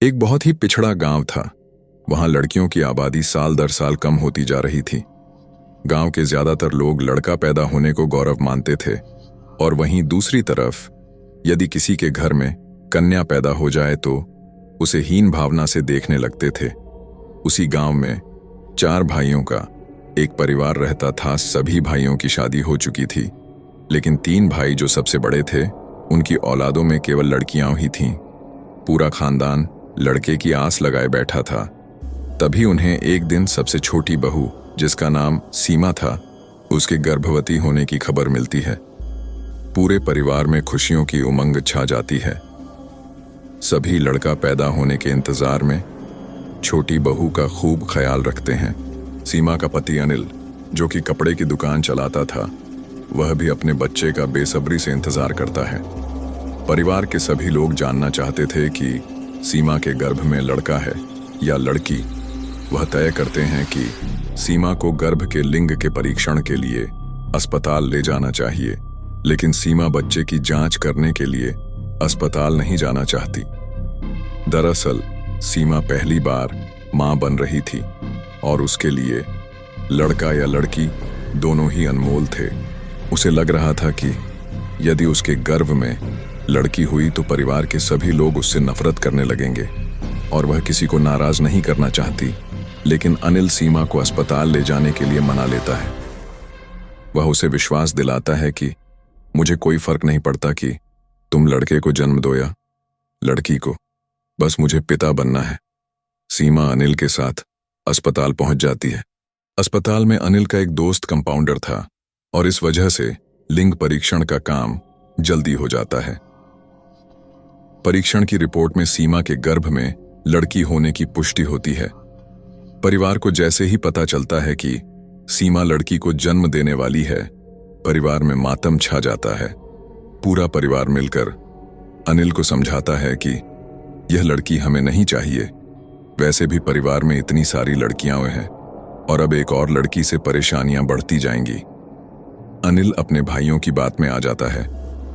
एक बहुत ही पिछड़ा गांव था। वहां लड़कियों की आबादी साल दर साल कम होती जा रही थी। गांव के ज्यादातर लोग लड़का पैदा होने को गौरव मानते थे, और वहीं दूसरी तरफ यदि किसी के घर में कन्या पैदा हो जाए तो उसे हीन भावना से देखने लगते थे। उसी गांव में 4 भाइयों का एक परिवार रहता था। सभी भाइयों की शादी हो चुकी थी, लेकिन 3 भाई जो सबसे बड़े थे, उनकी औलादों में केवल लड़कियां ही थीं। पूरा खानदान लड़के की आस लगाए बैठा था। तभी उन्हें एक दिन सबसे छोटी बहू, जिसका नाम सीमा था, उसके गर्भवती होने की खबर मिलती है। पूरे परिवार में खुशियों की उमंग छा जाती है। सभी लड़का पैदा होने के इंतजार में छोटी बहू का खूब ख्याल रखते हैं। सीमा का पति अनिल, जो कि कपड़े की दुकान चलाता था, वह भी अपने बच्चे का बेसब्री से इंतजार करता है। परिवार के सभी लोग जानना चाहते थे कि सीमा के गर्भ में लड़का है या लड़की। वह तय करते हैं कि सीमा को गर्भ के लिंग के परीक्षण के लिए अस्पताल ले जाना चाहिए, लेकिन सीमा बच्चे की जांच करने के लिए अस्पताल नहीं जाना चाहती। दरअसल सीमा पहली बार मां बन रही थी, और उसके लिए लड़का या लड़की दोनों ही अनमोल थे। उसे लग रहा था कि यदि उसके गर्भ में लड़की हुई तो परिवार के सभी लोग उससे नफरत करने लगेंगे, और वह किसी को नाराज नहीं करना चाहती। लेकिन अनिल सीमा को अस्पताल ले जाने के लिए मना लेता है। वह उसे विश्वास दिलाता है कि मुझे कोई फर्क नहीं पड़ता कि तुम लड़के को जन्म दो या लड़की को, बस मुझे पिता बनना है। सीमा अनिल के साथ अस्पताल पहुंच जाती है। अस्पताल में अनिल का एक दोस्त कंपाउंडर था, और इस वजह से लिंग परीक्षण का काम जल्दी हो जाता है। परीक्षण की रिपोर्ट में सीमा के गर्भ में लड़की होने की पुष्टि होती है। परिवार को जैसे ही पता चलता है कि सीमा लड़की को जन्म देने वाली है, परिवार में मातम छा जाता है। पूरा परिवार मिलकर अनिल को समझाता है कि यह लड़की हमें नहीं चाहिए। वैसे भी परिवार में इतनी सारी लड़कियां हैं, और अब एक और लड़की से परेशानियां बढ़ती जाएंगी। अनिल अपने भाइयों की बात में आ जाता है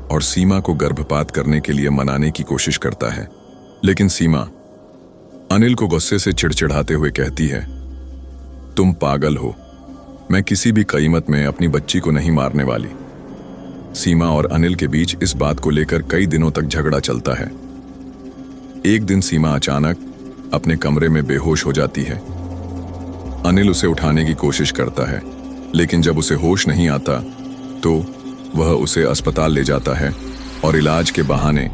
और सीमा को गर्भपात करने के लिए मनाने की कोशिश करता है, लेकिन सीमा अनिल को गुस्से से चिड़चिड़ाते हुए कहती है, तुम पागल हो, मैं किसी भी कीमत में अपनी बच्ची को नहीं मारने वाली। सीमा और अनिल के बीच इस बात को लेकर कई दिनों तक झगड़ा चलता है। एक दिन सीमा अचानक अपने कमरे में बेहोश हो जाती है। अनिल उसे उठाने की कोशिश करता है, लेकिन जब उसे होश नहीं आता तो वह उसे अस्पताल ले जाता है और इलाज के बहाने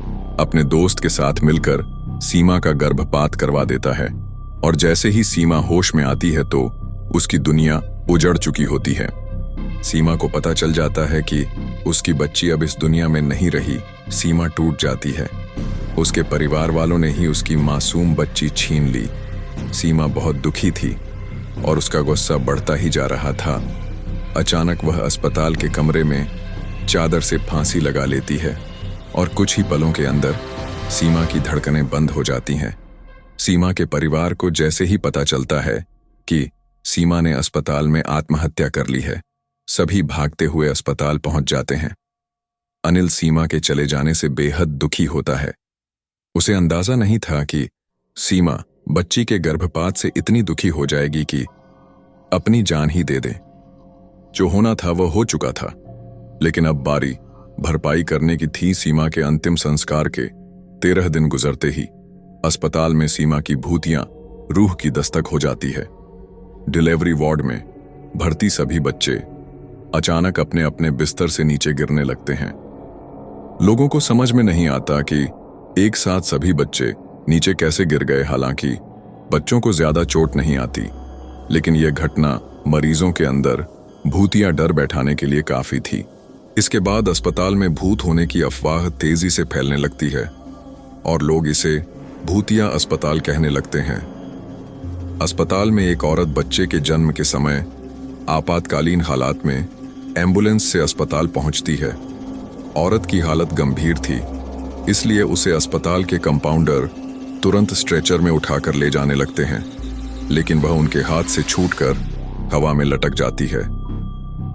अपने दोस्त के साथ मिलकर सीमा का गर्भपात करवा देता है। और जैसे ही सीमा होश में आती है तो उसकी दुनिया उजड़ चुकी होती है। सीमा को पता चल जाता है कि उसकी बच्ची अब इस दुनिया में नहीं रही। सीमा टूट जाती है। उसके परिवार वालों ने ही उसकी मासूम बच्ची छीन ली। सीमा बहुत दुखी थी और उसका गुस्सा बढ़ता ही जा रहा था। अचानक वह अस्पताल के कमरे में चादर से फांसी लगा लेती है, और कुछ ही पलों के अंदर सीमा की धड़कनें बंद हो जाती हैं। सीमा के परिवार को जैसे ही पता चलता है कि सीमा ने अस्पताल में आत्महत्या कर ली है, सभी भागते हुए अस्पताल पहुंच जाते हैं। अनिल सीमा के चले जाने से बेहद दुखी होता है। उसे अंदाजा नहीं था कि सीमा बच्ची के गर्भपात से इतनी दुखी हो जाएगी कि अपनी जान ही दे दे। जो होना था वह हो चुका था, लेकिन अब बारी भरपाई करने की थी। सीमा के अंतिम संस्कार के 13 दिन गुजरते ही अस्पताल में सीमा की भूतियां रूह की दस्तक हो जाती है। डिलीवरी वार्ड में भर्ती सभी बच्चे अचानक अपने अपने बिस्तर से नीचे गिरने लगते हैं। लोगों को समझ में नहीं आता कि एक साथ सभी बच्चे नीचे कैसे गिर गए। हालांकि बच्चों को ज्यादा चोट नहीं आती, लेकिन यह घटना मरीजों के अंदर भूतिया डर बैठाने के लिए काफी थी। इसके बाद अस्पताल में भूत होने की अफवाह तेजी से फैलने लगती है, और लोग इसे भूतिया अस्पताल कहने लगते हैं। अस्पताल में एक औरत बच्चे के जन्म के समय आपातकालीन हालात में एम्बुलेंस से अस्पताल पहुंचती है। औरत की हालत गंभीर थी, इसलिए उसे अस्पताल के कंपाउंडर तुरंत स्ट्रेचर में उठाकर ले जाने लगते हैं, लेकिन वह उनके हाथ से छूटकर हवा में लटक जाती है।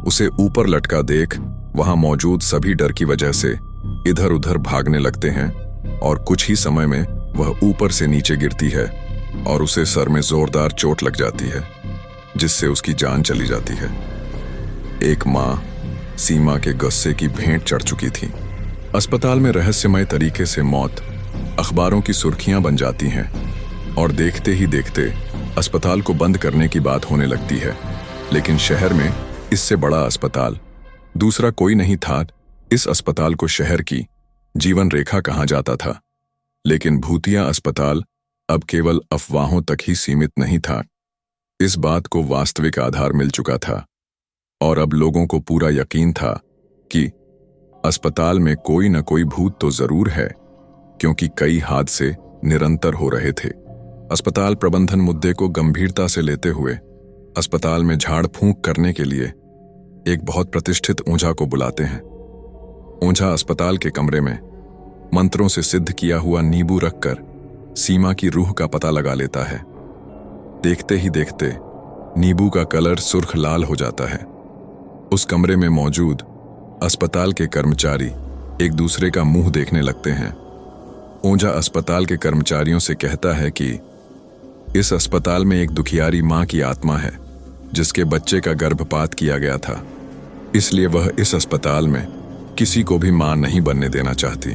उसे ऊपर लटका देख वहां मौजूद सभी डर की वजह से इधर उधर भागने लगते हैं, और कुछ ही समय में वह ऊपर से नीचे गिरती है और उसे सर में जोरदार चोट लग जाती है, जिससे उसकी जान चली जाती है। एक माँ सीमा के गुस्से की भेंट चढ़ चुकी थी। अस्पताल में रहस्यमय तरीके से मौत अखबारों की सुर्खियां बन जाती हैं और देखते ही देखते अस्पताल को बंद करने की बात होने लगती है। लेकिन शहर में इससे बड़ा अस्पताल दूसरा कोई नहीं था। इस अस्पताल को शहर की जीवन रेखा कहा जाता था। लेकिन भूतिया अस्पताल अब केवल अफवाहों तक ही सीमित नहीं था। इस बात को वास्तविक आधार मिल चुका था और अब लोगों को पूरा यकीन था कि अस्पताल में कोई न कोई भूत तो जरूर है, क्योंकि कई हादसे निरंतर हो रहे थे। अस्पताल प्रबंधन मुद्दे को गंभीरता से लेते हुए अस्पताल में झाड़ फूंक करने के लिए एक बहुत प्रतिष्ठित ओझा को बुलाते हैं। ओझा अस्पताल के कमरे में मंत्रों से सिद्ध किया हुआ नींबू रखकर सीमा की रूह का पता लगा लेता है। देखते ही देखते नींबू का कलर सुर्ख लाल हो जाता है। उस कमरे में मौजूद अस्पताल के कर्मचारी एक दूसरे का मुंह देखने लगते हैं। ओझा अस्पताल के कर्मचारियों से कहता है कि इस अस्पताल में एक दुखियारी मां की आत्मा है, जिसके बच्चे का गर्भपात किया गया था। इसलिए वह इस अस्पताल में किसी को भी मां नहीं बनने देना चाहती।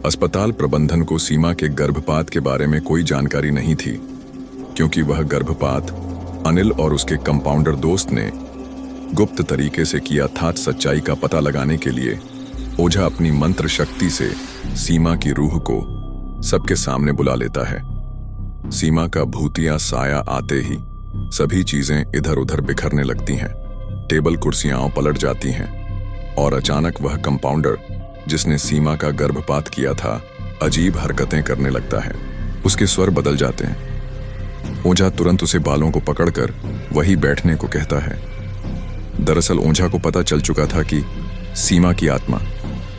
अस्पताल प्रबंधन को सीमा के गर्भपात के बारे में कोई जानकारी नहीं थी, क्योंकि वह गर्भपात अनिल और उसके कंपाउंडर दोस्त ने गुप्त तरीके से किया था। सच्चाई का पता लगाने के लिए ओझा अपनी मंत्र शक्ति से सीमा की रूह को सबके सामने बुला लेता है। सीमा का भूतिया साया आते ही सभी चीजें इधर उधर बिखरने लगती हैं। टेबल कुर्सियां पलट जाती हैं और अचानक वह कंपाउंडर जिसने सीमा का गर्भपात किया था अजीब हरकतें करने लगता है। उसके स्वर बदल जाते हैं। ओझा तुरंत उसे बालों को पकड़कर वहीं बैठने को कहता है। दरअसल ओझा को पता चल चुका था कि सीमा की आत्मा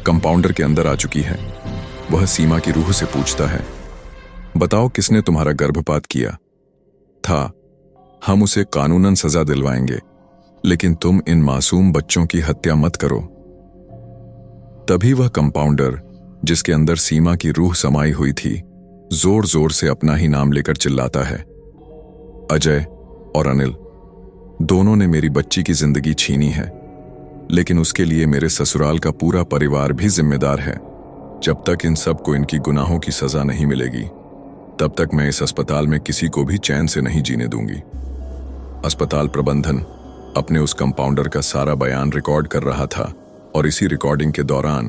कंपाउंडर के अंदर आ चुकी है। वह सीमा की रूह से पूछता है, बताओ किसने तुम्हारा गर्भपात किया था? हम उसे कानूनन सजा दिलवाएंगे, लेकिन तुम इन मासूम बच्चों की हत्या मत करो। तभी वह कंपाउंडर जिसके अंदर सीमा की रूह समाई हुई थी जोर जोर से अपना ही नाम लेकर चिल्लाता है, अजय और अनिल दोनों ने मेरी बच्ची की जिंदगी छीनी है, लेकिन उसके लिए मेरे ससुराल का पूरा परिवार भी जिम्मेदार है। जब तक इन सबको इनकी गुनाहों की सजा नहीं मिलेगी, तब तक मैं इस अस्पताल में किसी को भी चैन से नहीं जीने दूंगी। अस्पताल प्रबंधन अपने उस कंपाउंडर का सारा बयान रिकॉर्ड कर रहा था और इसी रिकॉर्डिंग के दौरान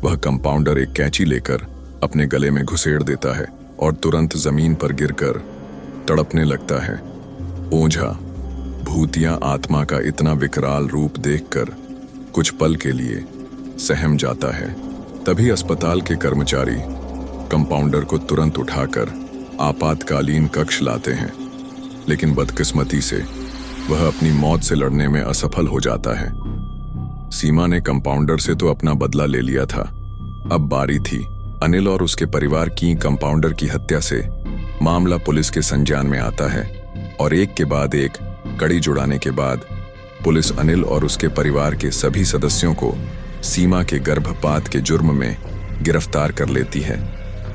वह कंपाउंडर एक कैंची लेकर अपने गले में घुसेड़ देता है और तुरंत जमीन पर गिरकर तड़पने लगता है। ओझा भूतिया आत्मा का इतना विकराल रूप देखकर कुछ पल के लिए सहम जाता है। तभी अस्पताल के कर्मचारी कंपाउंडर को तुरंत उठाकर आपातकालीन कक्ष लाते हैं, लेकिन बदकिस्मती से वह अपनी मौत से लड़ने में असफल हो जाता है। सीमा ने कंपाउंडर से तो अपना बदला ले लिया था, अब बारी थी अनिल और उसके परिवार की। कंपाउंडर की हत्या से मामला पुलिस के संज्ञान में आता है और एक के बाद एक कड़ी जुड़ाने के बाद पुलिस अनिल और उसके परिवार के सभी सदस्यों को सीमा के गर्भपात के जुर्म में गिरफ्तार कर लेती है,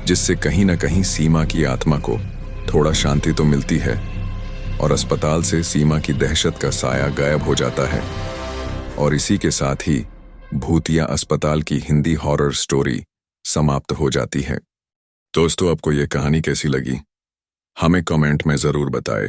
जिससे कहीं न कहीं सीमा की आत्मा को थोड़ा शांति तो मिलती है और अस्पताल से सीमा की दहशत का साया गायब हो जाता है। और इसी के साथ ही भूतिया अस्पताल की हिंदी हॉरर स्टोरी समाप्त हो जाती है। दोस्तों, आपको ये कहानी कैसी लगी हमें कमेंट में जरूर बताएं।